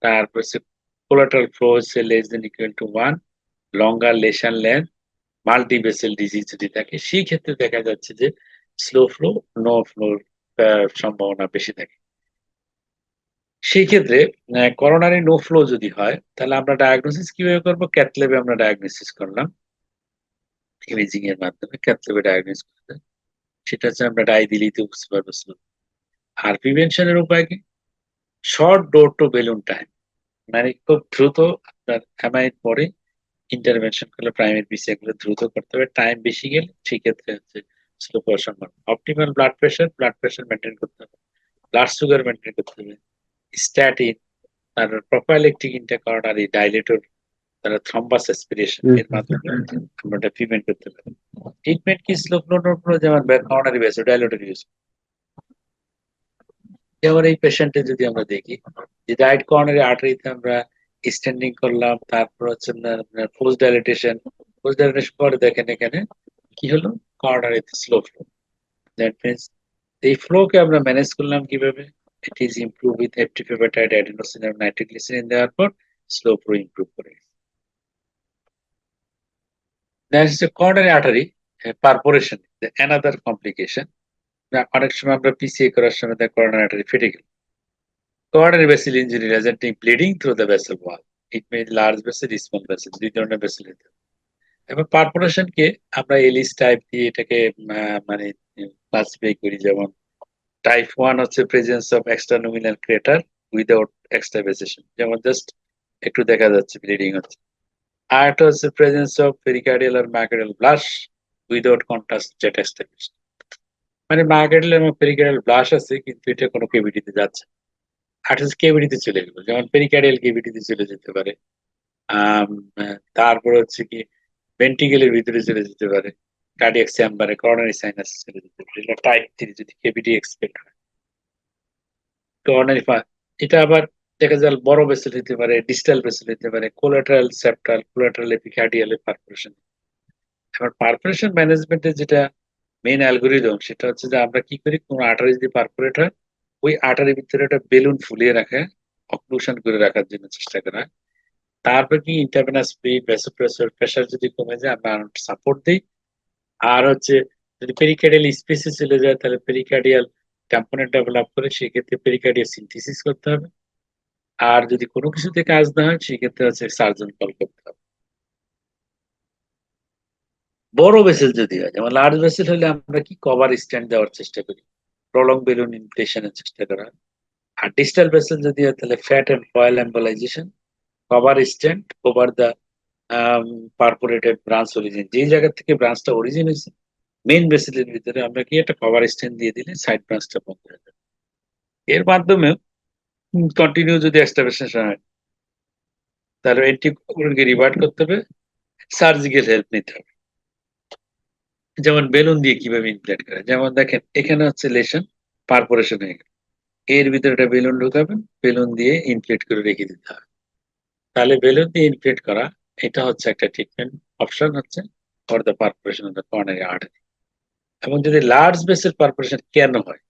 তারপর collateral flow is less than equal to 1, longer lesion length, মাল্টিভেসেল disease যদি থাকে সেই ক্ষেত্রে দেখা যাচ্ছে যে slow flow no floor সম্ভাবনা বেশি থাকে। সেই ক্ষেত্রে করোনারি নো ফ্লো যদি হয় তাহলে আমরা ডায়াগনোসিস কিভাবে করবো? ক্যাথল্যাবে আমরা ডায়াগনোসিস করলাম, ইমেজিং এর মাধ্যমে ক্যাথল্যাবে ডায়াগনোস করতে, সেটা হচ্ছে আমরা ডাই দিলেই তো বুঝতে পারবো স্লো। আর প্রিভেনশনের উপায় কি? Short door to balloon time, মানে খুব দ্রুত আপনার অ্যামাইড পরে ইন্টারভেনশন করলে প্রাইমারি পিসিএ গুলো দ্রুত করতে হবে, টাইম বেশি গেলে সেক্ষেত্রে হচ্ছে স্লো করার সম্ভাবনা। অপটিমাল ব্লাড প্রেশার মেনটেন করতে হবে, ব্লাড সুগার মেনটেন করতে হবে, স্ট্যাটিন, তারপর প্রোফাইলেকটিক ইন্টারকরোনারি ডাইলেটর, তারা থ্রম্বাস অ্যাসপিরেশন এর মাধ্যমে আমরা এটা প্রিভেন্ট করতে পারি। ট্রিটমেন্ট কি স্লো ফ্লো নো ফ্লো, যেমন করোনারি ভ্যাসোডাইলেটর ইউজ। যেমন এই পেশেন্টে যদি আমরা দেখি যে রাইট করোনারি আর্টারিতে আমরা স্ট্যান্ডিং করলাম, তারপর হচ্ছে পোস্ট ডাইলেটেশন পরে দেখেন এখানে কি হলো, করোনারিতে স্লো ফ্লো। দ্যাট মিনস এই ফ্লোকে আমরা ম্যানেজ করলাম কিভাবে? It is improve with eptifibatide adenosine এবং নাইট্রোগ্লিসারিন দেওয়ার পর স্লো ফ্লো ইমপ্রুভ করে। There is a coronary artery perforation, another complication. অনেক সময় আমরা পিসিএ করার সময় coronary artery ফেটে গেল। Coronary vessel injury resulting bleeding through the vessel wall. It may be large vessel, small vessel, দুই ধরনের ভেসেল হতে পারে। এবং পারফোরেশন কে আমরা এলিস টাইপ দিয়ে এটাকে মানে ক্লাসিফাই করি, যেমন টাইপ 1 হচ্ছে প্রেজেন্স অফ এক্সট্রানোমিনাল ক্রেটার উইদাউট এক্সট্রাভাইজেশন, যেমন জাস্ট একটু দেখা যাচ্ছে ব্লিডিং হচ্ছে। আর একটা হচ্ছে প্রেজেন্স অফ পেরিকার্ডিয়াল আর myocardial blush without contrast jet established, মানে মায়োকার্ডিয়াল এবং পেরিকার্ডিয়াল ব্লাশ আছে কিন্তু এটা কোনো কেভিটিতে যাচ্ছে, আর কেভিটিতে চলে গেল, যেমন পেরিকার্ডিয়াল কেভিটিতে চলে যেতে পারে, তারপর হচ্ছে কি ভেন্ট্রিকেলের ভিতরে চলে যেতে পারে, কার্ডিয়াক চেম্বারে, করোনারি সাইনাসে চলে যেতে পারে, এটা টাইপ 3 যদি কেভিটি এক্সপেক্ট হয়। করোনারি এটা আবার দেখা যায় বড় ভেসেল হতে পারে, ডিস্টাল ভেসেল হতে পারে, collateral septal, collateral epicardial perforation. এবার পারফোরেশন ম্যানেজমেন্টের যেটা মেইন অ্যালগোরিদম সেটা হচ্ছে যে আমরা কি করি, কোন আর্টারি যদি পারফোরেট হয় ওই আর্টারির ভিতরে একটা বেলুন ফুলিয়ে রাখা, অক্লুশন করে রাখার জন্য চেষ্টা করা। তারপর কি ইন্টারভেনাস স্পিড, ভ্যাসোপ্রেসর, প্রেসার যদি কমে যায় আমরা সাপোর্ট দিই। আর হচ্ছে যদি পেরিকার্ডিয়াল স্পেসে চলে যায় তাহলে পেরিকার্ডিয়াল কম্পোনেন্ট ডেভেলপ করে, সেক্ষেত্রে পেরিকার্ডিয়াল সিনথেসিস করতে হবে। আর যদি কোনো কিছুতে কাজ না হয় সেক্ষেত্রে হচ্ছে সার্জন কল করতে হবে। বড় ভেসেল যদি হয়, যেমন লার্জ ভেসেল হলে আমরা কি কভার স্ট্যান্ড দেওয়ার চেষ্টা করি, প্রলং বেলুন ইনফ্লেশনের চেষ্টা করা হয়। আর ডিস্টাল ভেসেল যদি হয় তাহলে fat and coil embolisation, cover stent over the perforated branch origin, যে জায়গা থেকে ব্রাঞ্চটা অরিজিন হয়েছে মেইন ভেসেলের ভিতরে আমরা কি একটা কভার স্ট্যান্ড দিয়ে দিলে সাইড ব্রাঞ্চটা বন্ধ হয়ে যাবে। এর মাধ্যমে কন্টিনিউ যদি এস্টাবলিশন হয় তাহলে এন্টিকোগুলোকে রিভার্ট করতে হবে, সার্জিক্যাল হেল্প নিতে হবে। যেমন বেলুন দিয়ে কিভাবে ইনফ্লেট করে, যেমন দেখেন এখানে হচ্ছে লেশন পারফোরেশন হয়ে গেল, এর ভিতরে একটা বেলুন ঢুকাবেন, বেলুন দিয়ে ইনফ্লেট করে রেখে দিতে হবে। তাহলে বেলুন দিয়ে ইনফ্লেট করা এটা হচ্ছে একটা ট্রিটমেন্ট অপশন হচ্ছে for the perforation of the coronary artery. এবং যদি লার্জ বেসের পারফোরেশন কেন হয়,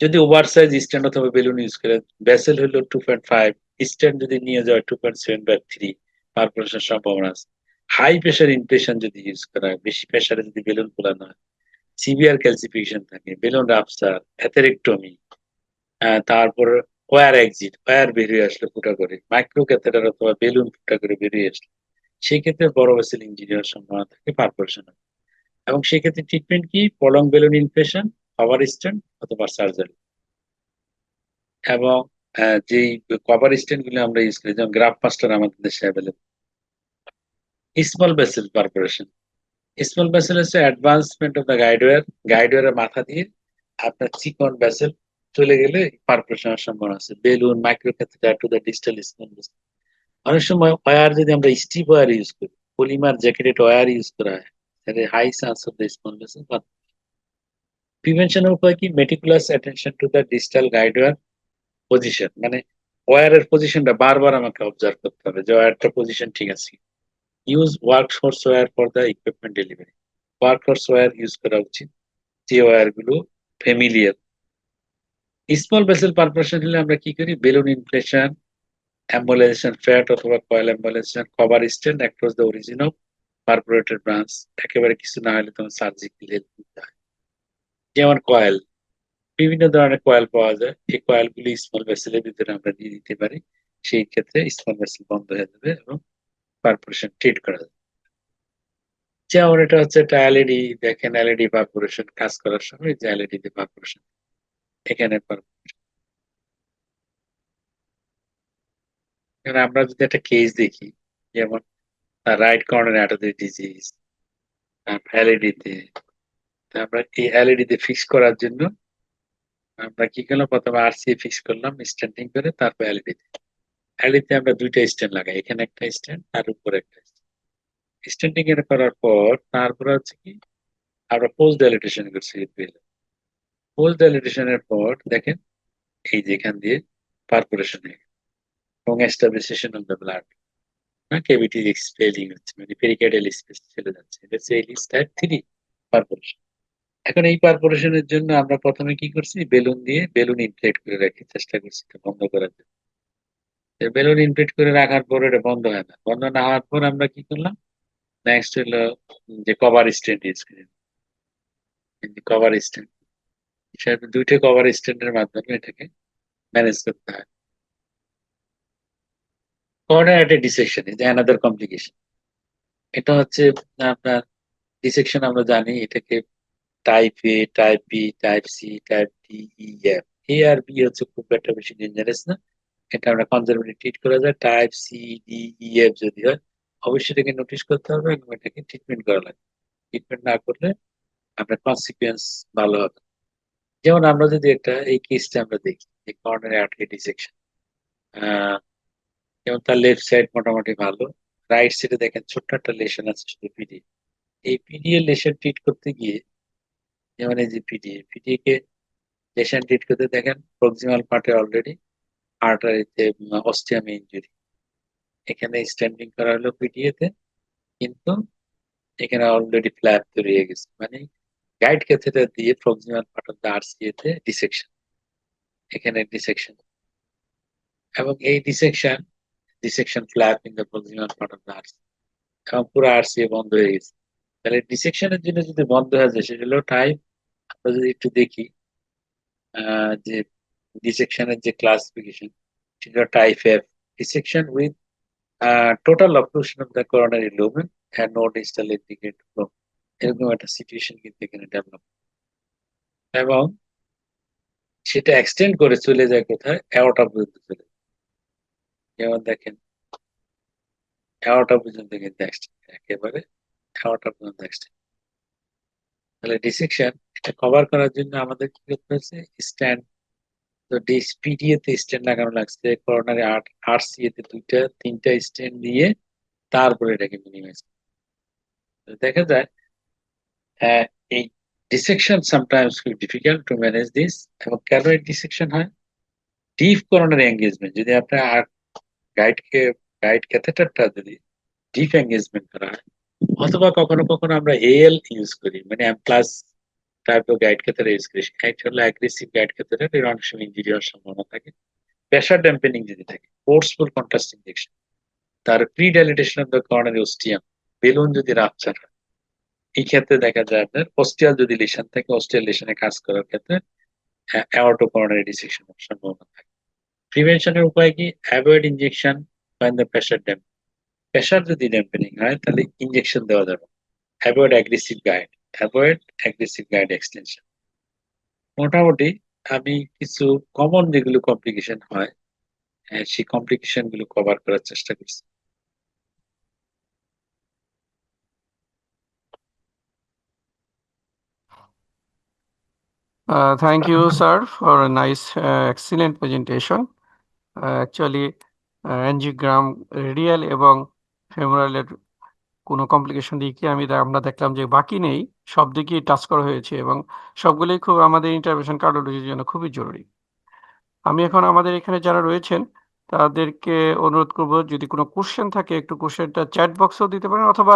যদি ওভার সাইজ স্ট্যান্ড অথবা বেলুন ইউজ করে, ভেসেল হলো 2.5, স্ট্যান্ড যদি নিয়ে যায় 2.7/3, পারফোরেশন সম্ভাবনা আছে। হাই প্রেশার ইনফ্লেশন যদি ইউজ করা হয়, বেশি প্রেশারে যদি বেলুন খোলানো হয়, সিভিয়ার ক্যালসিফিকেশন থাকে, বেলুন রাপচার, অ্যাথেরেক্টমি, তারপর ওয়ার এক্সিট, ওয়ার বেরিয়ে আসলে ফুটা করে, মাইক্রো ক্যাথেটার অথবা বেলুন ফুটা করে বেরিয়ে আসলে, সেই ক্ষেত্রে বড় ভেসেল ইঞ্জিনি হওয়ার সম্ভাবনা থাকে, পারফোরেশন। এবং সেই ক্ষেত্রে ট্রিটমেন্ট কি, prolong balloon inflation, cover stand অথবা সার্জারি। এবং যেই কভার স্ট্যান্ড গুলো আমরা ইউজ করি, যেমন গ্রাফ মাস্টার আমাদের দেশে available. Small vessel perforation, small vessel হচ্ছে অ্যাডভান্সমেন্ট অফ দ্য গাইডওয়্যার, গাইডওয়্যারের মাথা দিয়ে আপনার চিকন ভেসেল চলে গেলে পারফোরেশনের সম্ভাবনা আছে, balloon, micro catheter to the distal small vessel. অনেক সময় ওয়্যার যদি আমরা স্টিপ ওয়্যার ইউজ করি, পলিমার জ্যাকেটেড ওয়্যার ইউজ করা হয়, তাহলে high chance of the small vessel. প্রিভেনশনের উপায় কি, meticulous attention to the distal guidewire position, মানে ওয়্যারের পজিশনটা বারবার আমাকে অবজার্ভ করতে হবে যে ওয়্যারটা পজিশন ঠিক আছে। Use workhorse wire for the equipment delivery, workhorse wire use করা উচিত যে ওয়্যার গুলো ফ্যামিলিয়ার। স্মল ভেসেল পারফোরেশন হলে আমরা কি করি, বেলুন ইনফ্লেশন, এম্বোলাইজেশন, ফ্যাট অথবা coil embolisation, cover stent across the origin of perforated branch, একেবারে কিছু না হলে তখন সার্জিক্যাল হেল্প নিতে হয়। যেমন কয়েল, বিভিন্ন ধরনের কয়েল পাওয়া যায়, এই কয়েল গুলি স্মল ভেসেলের ভিতরে আমরা দিয়ে দিতে পারি, সেই ক্ষেত্রে স্মল ভেসেল বন্ধ হয়ে যাবে এবং পারফোরেশন ট্রিট করা যাবে। যেমন এটা হচ্ছে একটা এলইডি, দেখেন এলইডি পারফোরেশন কাজ করার সময় যে এলইডি তে পারফোরেশন, এখানে আমরা যদি একটা কেস দেখি, যেমন রাইট কর্নার অ্যাটারি ডিজিজ, এলইডি তে, আমরা এই এলইডি তে ফিক্স করার জন্য আমরা কি করলাম, প্রথমে আরসি ফিক্স করলাম স্ট্যান্ডিং করে, তারপর এলইডি তে, এলইডি তে আমরা দুইটা স্ট্যান্ড লাগাই, এখানে একটা স্ট্যান্ড আর উপরে একটা স্ট্যান্ডিং এর করার পর তারপরে হচ্ছে কি আমরা পোস্ট ডাইলেটেশন করছি। পোস্ট ডাইলেটেশনের পর দেখেন এই যেখান দিয়ে পারফোরেশন হয়ে গেল এবং এস্টাবলিশেশন অফ দ্য ব্লাড, ক্যাভিটি এক্সপেলিং হচ্ছে, মানে পেরিকার্ডিয়াল স্পেস চলে যাচ্ছে, এটা হচ্ছে এলিস টাইপ 3 পারফোরেশন। এখন এই পারফোরেশনের জন্য আমরা প্রথমে কি করছি, বেলুন দিয়ে বেলুন ইনফ্লেট করে রাখি, চেষ্টা করছি এটা বন্ধ করার জন্য। বেলুন ইনফ্লেট করে রাখার পর এটা বন্ধ হয় না, বন্ধ না হওয়ার পর আমরা কি করলাম, নেক্সট হলো যে কভার স্ট্যান্ড ইউজ করি, কভার স্ট্যান্ড, দুইটা কভার স্ট্যান্ডের মাধ্যমে এটাকে ম্যানেজ করতে হয়। কর্নার একটা ডিসেকশন ইজ অ্যানাদার কমপ্লিকেশন, এটা হচ্ছে আপনার ডিসেকশন আমরা জানি এটাকে type A, type B, type C, type D, E, F. A আর বি হচ্ছে খুব একটা বেশি ডেঞ্জারাস না, এটা আমরা কনজারভেটিভ ট্রিট করা যায়। Type C, D, E, F যদি হয় অবশ্যই এটাকে নোটিশ করতে হবে এবং এটাকে ট্রিটমেন্ট করা লাগবে। ট্রিটমেন্ট না করলে আপনার কনসিকুয়েন্স ভালো হবে। যেমন আমরা যদি একটা এই কেসটা আমরা দেখি, এই কর্নারি আর্টারি ডিসেকশন, যেমন তার লেফট সাইড মোটামুটি ভালো, রাইট সাইডে দেখেন ছোট্ট একটা লেশন আছে শুধু পিডি। এই পিডিএ লেশন ট্রিট করতে গিয়ে, যেমন এই যে পিডিএ কে লেশন ট্রিট করতে দেখেন প্রক্সিমাল পার্টে অলরেডি আর্টারিতে অস্টিয়াম ইনজুরি, এখানে স্ট্যান্ডিং করা হলো পিডিএ তে, কিন্তু এখানে অলরেডি ফ্ল্যাপ তৈরি হয়ে গেছে, মানে গাইড ক্যাথেটার দিয়ে proximal part of the RCA তে ডিসেকশন, এখানে ডিসেকশন। এবং এই dissection dissection flap in the proximal part of the RC এবং পুরো RCA বন্ধ হয়ে গেছে। তাহলে ডিসেকশনের জন্য যদি বন্ধ হয়ে যায় সেটা হলো টাইপ। আমরা যদি একটু দেখি যে ডিসেকশনের যে ক্লাসিফিকেশন সেটা type F, dissection with total occlusion of the coronary lumen and no distal indicate flow, এরকম একটা সিচুয়েশন কিন্তু এখানে ডেভেলপ এবং সেটা এক্সটেন্ড করে চলে যায় কোথায়, অ্যাওর্টা পর্যন্ত চলে যায়। যেমন দেখেন অ্যাওর্টা পর্যন্ত কিন্তু এক্সটেন্ড, একেবারে অ্যাওর্টা পর্যন্ত এক্সটেন্ড। তাহলে ডিসেকশন এটা কভার করার জন্য আমাদের কি করতে হচ্ছে, স্ট্যান্ড। তো ডিসপিডিএ তে স্ট্যান্ড লাগানো লাগছে, করোনারি আরসিএ তে 2-3টা স্ট্যান্ড দিয়ে তারপরে এটাকে মিনিমাইজ। দেখা যায় এই ডিসেকশন সামটাইমস খুব ডিফিকাল্ট টু ম্যানেজ দিস। এবং কেন এই ডিসেকশন হয়, ডিপ করোনারি এঙ্গেজমেন্ট যদি আপনার গাইড ক্যাথেটারটা যদি ডিপ এঙ্গেজমেন্ট করা হয়, অথবা কখনো কখনো আমরা এএল ইউজ করি, মানে M plus type of guide catheter use করি, এটা হলো অ্যাগ্রেসিভ গাইড ক্যাথেটার, এর অনেক সময় ইনজুরি হওয়ার সম্ভাবনা থাকে। প্রেশার ড্যাম্পেনিং যদি থাকে, ফোর্সফুল কন্ট্রাস্ট ইনজেকশন, তার প্রিডাইলেটেশন অফ দ্য করোনারি ওস্টিয়াম, বেলুন যদি রাপচার হয়, এই ক্ষেত্রে দেখা যায় আপনার অস্টিয়াল যদি লিশন থাকে, অস্টিয়াল লিশনে কাজ করার ক্ষেত্রে অ্যাওর্টো করোনারি ডিসেকশন সম্ভাবনা থাকে। প্রিভেনশনের উপায় কি, avoid injection when the pressure damp, pressure যদি ড্যাম্পেনিং হয় তাহলে ইনজেকশন দেওয়া যাবে। Avoid aggressive guide extension. মোটামুটি আমি কিছু কমন যেগুলো কমপ্লিকেশন হয় সেই কমপ্লিকেশন গুলো কভার করার চেষ্টা করছি। Thank you, sir, for a nice, excellent presentation. Actually, angiogram radial এবং femoral এর কোনো কমপ্লিকেশন দিকে আমরা দেখলাম যে বাকি নেই, সব দিকেই টাচ করা হয়েছে এবং সবগুলোই খুব আমাদের ইন্টারভেনশন কার্ডিওলজির জন্য খুবই জরুরি। আমি এখন আমাদের এখানে যারা রয়েছেন তাদেরকে অনুরোধ করব, যদি কোনো কোশ্চেন থাকে একটু কোশ্চেনটা চ্যাট বক্সেও দিতে পারেন, অথবা